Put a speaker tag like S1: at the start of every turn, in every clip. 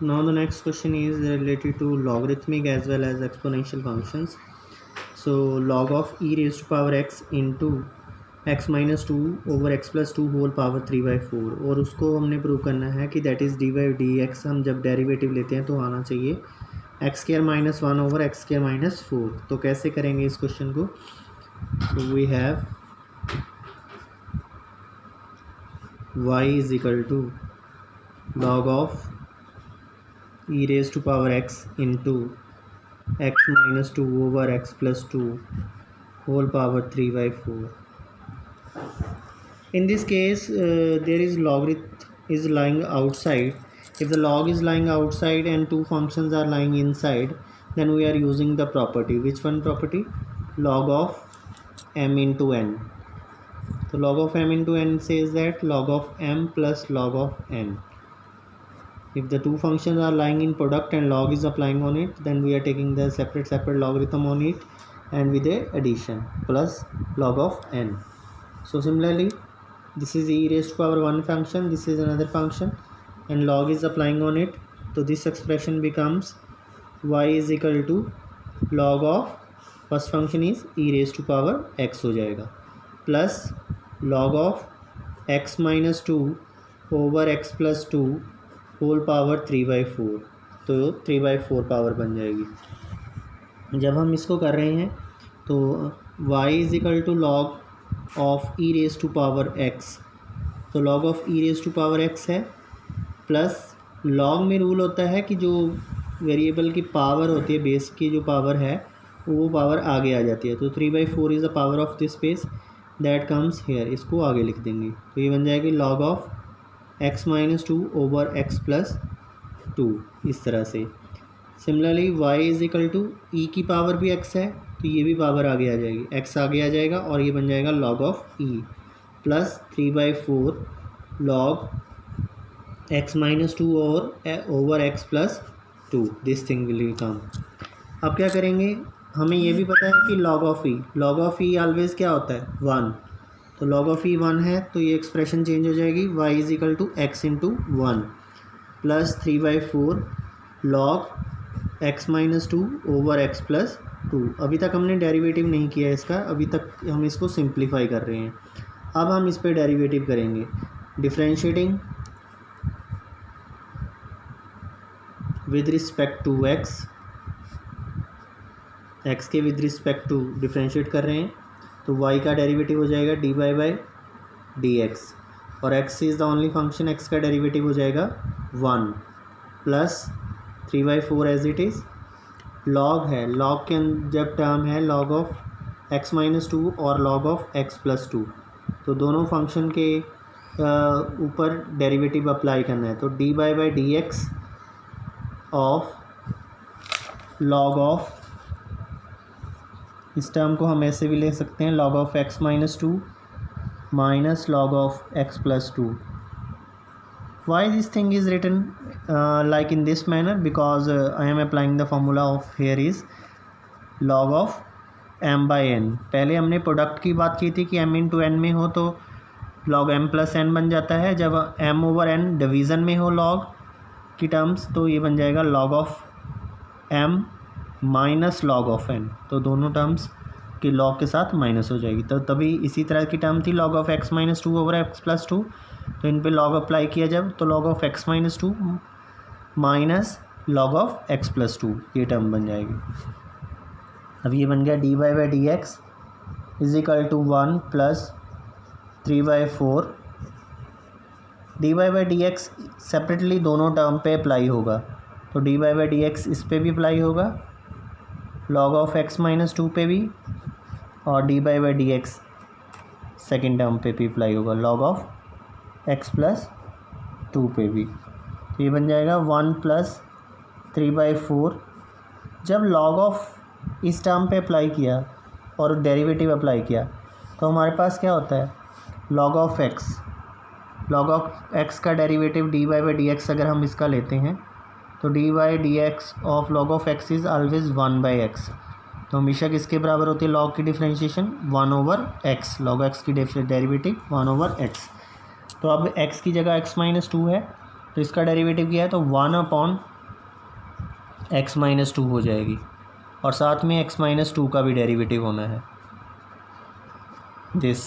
S1: Now the next question is related to logarithmic as well as exponential functions. So log of e raised to power x into x minus 2 over x plus 2 whole power 3/4, और उसको हमने prove करना है कि that is d by d x हम जब derivative लेते हैं तो आना चाहिए x square minus 1 over x square minus 4। तो कैसे करेंगे इस क्वेश्चन को? तो we have y is equal to log of e raised to power x into x minus 2 over x plus 2 whole power 3/4. In this case, there is logarithm is lying outside. If the log is lying outside and two functions are lying inside, then we are using the property. Which one property? Log of m into n. So log of m into n says that log of m plus log of n. If the two functions are lying in product and log is applying on it, then we are taking the separate logarithm on it and with a addition plus log of n. So similarly, this is e raised to power 1 function, this is another function, and log is applying on it. So this expression becomes y is equal to log of first function is e raised to power x हो जाएगा plus log of x minus 2 over x plus 2 whole power 3/4, तो 3/4 power बन जाएगी। जब हम इसको कर रहे हैं तो y is equal to log of e raise to power x, तो log of e raise to power x है प्लस लॉग में रूल होता है कि जो वेरिएबल की पावर होती है, बेस की जो पावर है वो पावर आगे आ जाती है। तो 3/4 is the power of this base that comes here, इसको आगे लिख देंगे तो ये बन जाएगी log of x minus 2 over x plus 2, इस तरह से। Similarly y is equal to e की पावर भी x है तो ये भी पावर आगे आ जाएगी, x आगे आ जाएगा और ये बन जाएगा log of e plus 3/4 log x minus 2 over x plus 2, this thing will become. अब क्या करेंगे, हमें ये भी पता है कि log ऑफ e ऑलवेज क्या होता है 1, तो log ऑफ e 1 है तो ये एक्सप्रेशन चेंज हो जाएगी y is equal to x into 1 plus 3/4 log x minus 2 over x plus 2। अभी तक हमने डेरिवेटिव नहीं किया इसका, अभी तक हम इसको सिंप्लीफाई कर रहे हैं। अब हम इस पे डेरिवेटिव करेंगे, differentiating with respect to x के विद रिस्पेक्ट टू डिफरेंशिएट कर रहे हैं तो y का डेरिवेटिव हो जाएगा dy बाई डी एक्स, और x is the only function, x का डेरिवेटिव हो जाएगा 1 plus 3/4 as it is. log है, log के जब टर्म है log ऑफ x माइनस 2 और log ऑफ x प्लस 2, तो दोनों फंक्शन के ऊपर डेरिवेटिव अप्लाई करना है। तो dy by d x of log of, इस टर्म को हम ऐसे भी ले सकते हैं log of x minus 2 minus log of x plus 2। Why this thing is written like in this manner? Because I am applying the formula of here is log of m by n। पहले हमने product की बात की थी कि m into n में हो तो log m प्लस n बन जाता है, जब m ओवर n डिवीज़न में हो log की टर्म्स तो ये बन जाएगा log of m minus log of n, तो दोनों टर्म्स के log के साथ माइनस हो जाएगी। तो तभी इसी तरह की टर्म थी log of x minus 2 over x plus 2, तो इन पे log अप्लाई किया जब तो log of x minus 2 minus log of x plus 2 ये टर्म बन जाएगी। अब ये बन गया dy by d x is equal to 1 plus 3/4, dy by d x separately दोनों टर्म पे अप्लाई होगा, तो dy बाई डी एक्स इस पे भी अप्लाई होगा, log ऑफ x माइनस 2 पे भी, और dy by d x second term पे भी अप्लाई होगा log ऑफ x प्लस 2 पे भी। तो ये बन जाएगा 1 प्लस 3/4। जब log ऑफ इस टर्म पे अप्लाई किया और डेरिवेटिव अप्लाई किया तो हमारे पास क्या होता है log ऑफ x का derivative dy by d x अगर हम इसका लेते हैं तो dy by d x of log of x is always 1 by x, तो हमेशा किसके बराबर होती है log की differentiation 1 over x, log x की डेरिवेटिव 1 ओवर x। तो अब x की जगह x माइनस 2 है तो इसका डेरिवेटिव क्या है तो 1 अपॉन x माइनस टू हो जाएगी और साथ में x माइनस टू का भी डेरिवेटिव होना है दिस।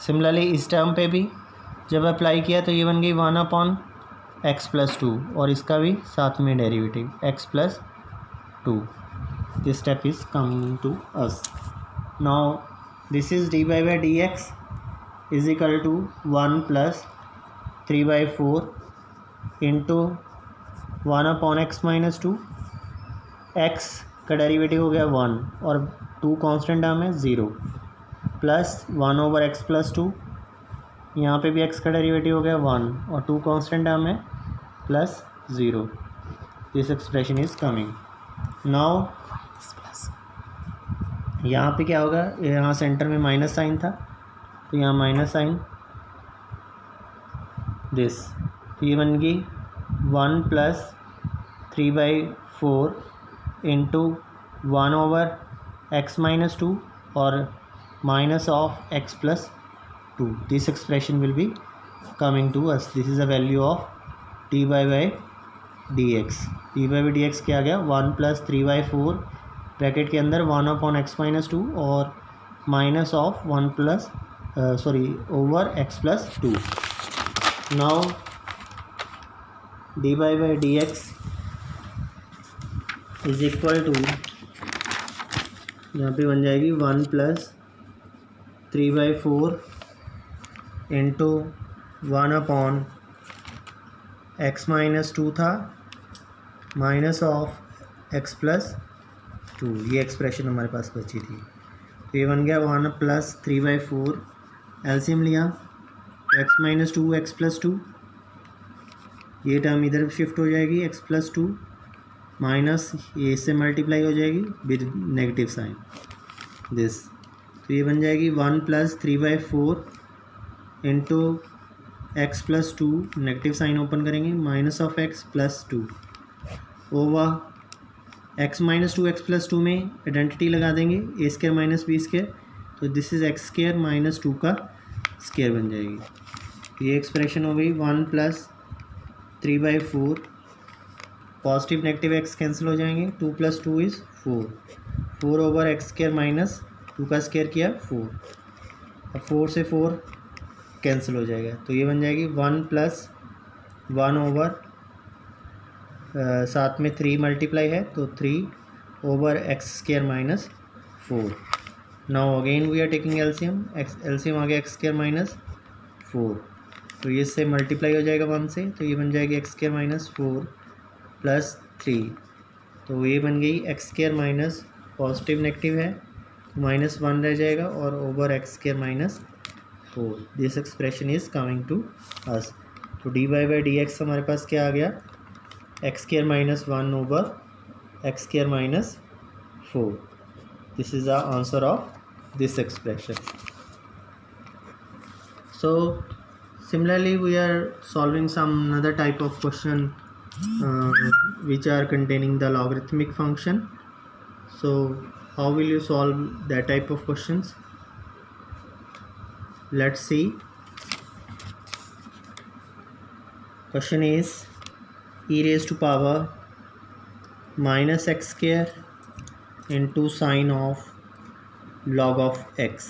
S1: सिमिलरली इस टर्म पे भी जब अप्लाई किया तो ये बन गई 1/x प्लस टू और इसका भी साथ में derivative x plus two. This step is coming to us. Now this is dy by dx is equal to 1 plus 3/4 into 1/x minus two. x का डेरिवेटिव हो गया 1 और 2 कांस्टेंट टर्म है 0 प्लस 1/x प्लस टू। यहाँ पे भी x का derivative हो गया 1 और 2 कांस्टेंट टर्म है plus 0। This expression is coming. Now यहाँ पे क्या होगा, यहाँ सेंटर में माइनस साइन था तो यहाँ माइनस साइन दिस, तो ये बन गई 1 plus 3/4 into 1/x minus two और minus of x plus 2. This expression will be coming to us. This is a value of dy by dx. dy by dx क्या आ गया 1 प्लस 3/4 ब्रैकेट के अंदर 1/x माइनस टू और minus of 1 plus over x plus two. Now dy by dx is equal to, यहाँ पे बन जाएगी 1 plus 3/4 into 1/x minus two था minus of x plus two. ये एक्सप्रेशन हमारे पास बची थी तो ये बन गया 1 प्लस 3/4। एलसीएम लिया तो x minus two x plus two, ये टर्म इधर शिफ्ट हो जाएगी x प्लस टू माइनस ये इससे मल्टीप्लाई हो जाएगी विद नेगेटिव साइन दिस, तो ये बन जाएगी 1 plus 3/4 into x plus two, negative sign open करेंगे minus of x plus two over x minus two x plus two में आइडेंटिटी लगा देंगे a square minus b square, तो this is x square minus two का square बन जाएगी। तो ये एक्सप्रेशन हो गई 1 plus 3/4, positive negative x cancel हो जाएंगे, 2 plus 2 is 4 over x square minus 2 का स्क्वायर किया 4, अब 4 से 4 कैंसिल हो जाएगा तो ये बन जाएगी 1 प्लस 1 ओवर साथ में 3 मल्टीप्लाई है तो 3 over x square minus 4। Now again we are taking LCM, LCM आ गया एक्स स्क्वायर माइनस 4 तो ये इससे मल्टीप्लाई हो जाएगा 1 से, तो ये बन जाएगी एक्स स्क्वायर माइनस 4 प्लस 3, तो ये बन गई x square minus positive negative है -1 रह जाएगा और over x square minus 4। This expression is coming to us. तो d y by d x हमारे पास क्या आ गया x square minus 1 over x square minus 4। This is the answer of this expression. So similarly we are solving some another type of question which are containing the logarithmic function. So how will you solve that type of questions? Let's see. Question is e raised to power minus x square into sine of log of x।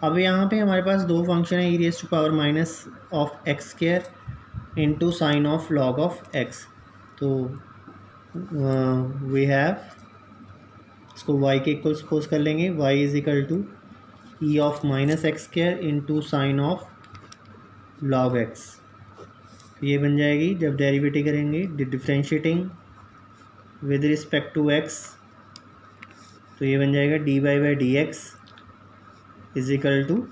S1: अब यहाँ पे हमारे पास दो function है, e raise to power minus of x square into sine of log of x. तो we have इसको y के equal suppose कर लेंगे, y is equal to e of minus x square into sine of log x. ये बन जाएगी जब derivative करेंगे differentiating with respect to x, तो ये बन जाएगा d y by d x is equal to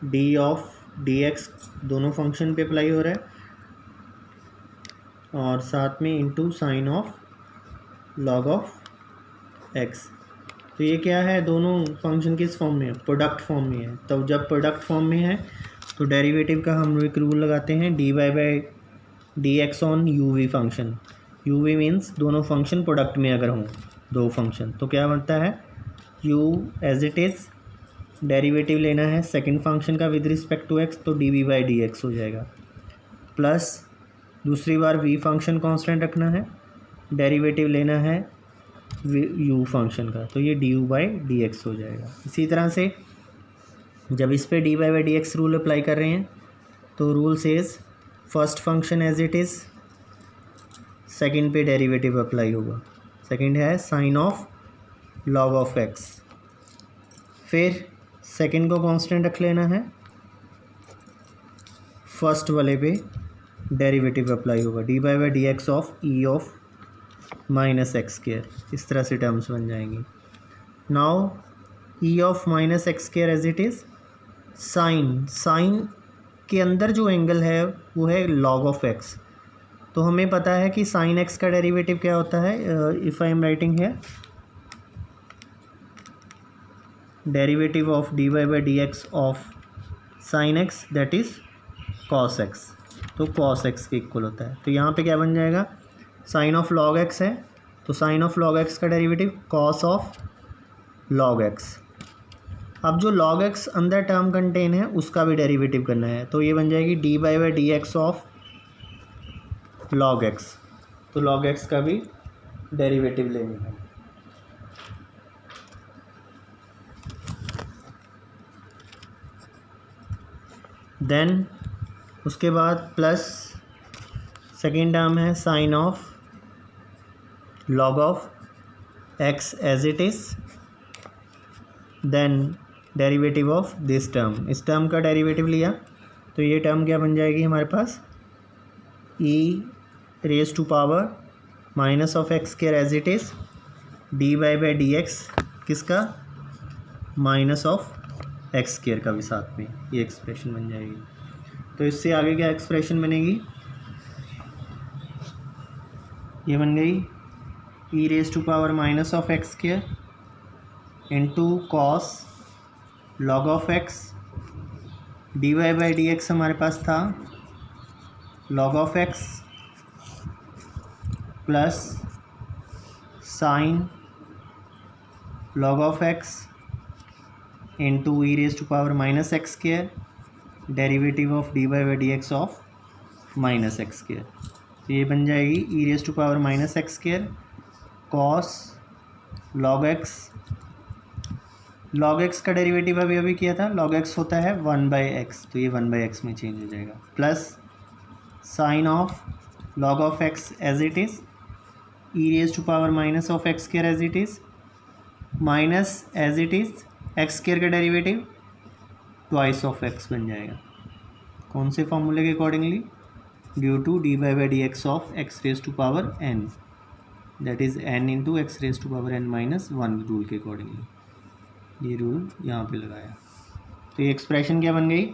S1: d of d x, दोनों फंक्शन पे अप्लाई हो रहा है, और साथ में into sine of log of x. तो ये क्या है, दोनों फंक्शन किस फॉर्म में है, प्रोडक्ट फॉर्म में है। तो जब प्रोडक्ट फॉर्म में है तो डेरिवेटिव का हम एक रूल लगाते हैं d y by d x on u v function. U v means दोनों फंक्शन प्रोडक्ट में अगर हों दो फंक्शन, तो क्या बनता है u as it is derivative लेना है सेकंड फंक्शन का विद रिस्पेक्ट टू x, तो d v by d x हो जाएगा, प्लस दूसरी बार v फंक्शन कांस्टेंट रखना है डेरिवेटिव लेना है u फंक्शन का, तो ये du/dx हो जाएगा। इसी तरह से जब इस पे dy/dx रूल अप्लाई कर रहे हैं तो rule says first function as it is, second पे डेरिवेटिव अप्लाई होगा। सेकंड है sine of log of x, फिर सेकंड को कांस्टेंट रख लेना है, फर्स्ट वाले पे डेरिवेटिव अप्लाई होगा dy/dx of e of minus x square. इस तरह से टर्म्स बन जाएंगी। Now e of minus x square as it is, sine के अंदर जो एंगल है वो है log ऑफ x, तो हमें पता है कि साइन x का डेरिवेटिव क्या होता है। इफ़ आई एम राइटिंग है derivative of dy/dx of sine x that is cos x, तो cos x के इक्वल होता है। तो यहाँ पे क्या बन जाएगा, साइन ऑफ log x है तो साइन ऑफ log x का derivative cos of log x। अब जो log x अंदर टर्म कंटेन है उसका भी डेरिवेटिव करना है, तो ये बन जाएगी dy/dx ऑफ log x, तो log x का भी डेरिवेटिव लेना है। देन उसके बाद प्लस सेकेंड टर्म है sine of log of x as it is, then derivative of this term, इस टर्म का डेरिवेटिव लिया तो ये टर्म क्या बन जाएगी हमारे पास, e⁻⁻ minus of x square as it is, dy/dx किसका, माइनस ऑफ एक्स स्क्वायर का भी साथ में, ये एक्सप्रेशन बन जाएगी। तो इससे आगे क्या एक्सप्रेशन बनेगी, ये बन गई e⁻⁻ of x square into cos log of x, dy/dx हमारे पास था log of x plus sign log of x into e⁻⁻ x square, derivative of dy/dx of minus x square, तो ये बन जाएगी e⁻⁻ x square cos log x का derivative अभी किया था, log x होता है 1/x, तो ये 1/x में चेंज हो जाएगा, plus sine of log of x as it is, e⁻⁻ of x square as it is, minus as it is x square का डेरिवेटिव ट्वाइस ऑफ x बन जाएगा। कौन से फॉर्मूले के accordingly, due to dy/dx of x⁻n, that is n into x⁻n-1 rule के accordingly, ये rule यहाँ पे लगाया। तो ये एक्सप्रेशन क्या बन गई,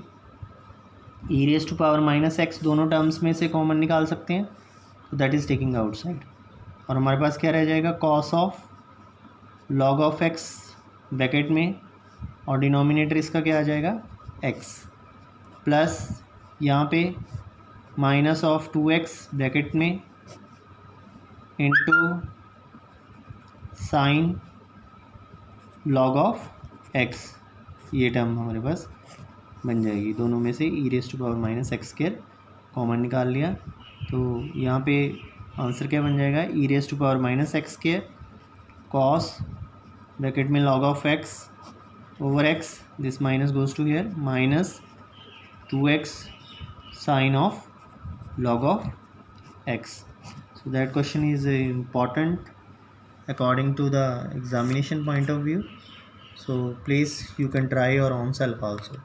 S1: e⁻⁻x दोनों टर्म्स में से कॉमन निकाल सकते हैं, तो दैट इज़ टेकिंग आउटसाइड, और हमारे पास क्या रह जाएगा, cos of log of x bracket में, और डिनोमिनेटर इसका क्या आ जाएगा x, प्लस यहाँ पे माइनस ऑफ 2x ब्रैकेट में into sine log of x, ये टर्म हमारे पास बन जाएगी। दोनों में से e⁻⁻x स्क्वायर कॉमन निकाल लिया, तो यहाँ पे आंसर क्या बन जाएगा, e⁻⁻x स्क्वायर कॉस ब्रैकेट में log of x over x, this minus goes to here, minus 2x sine of log of x. So that question is important according to the examination point of view, so please you can try your own self also.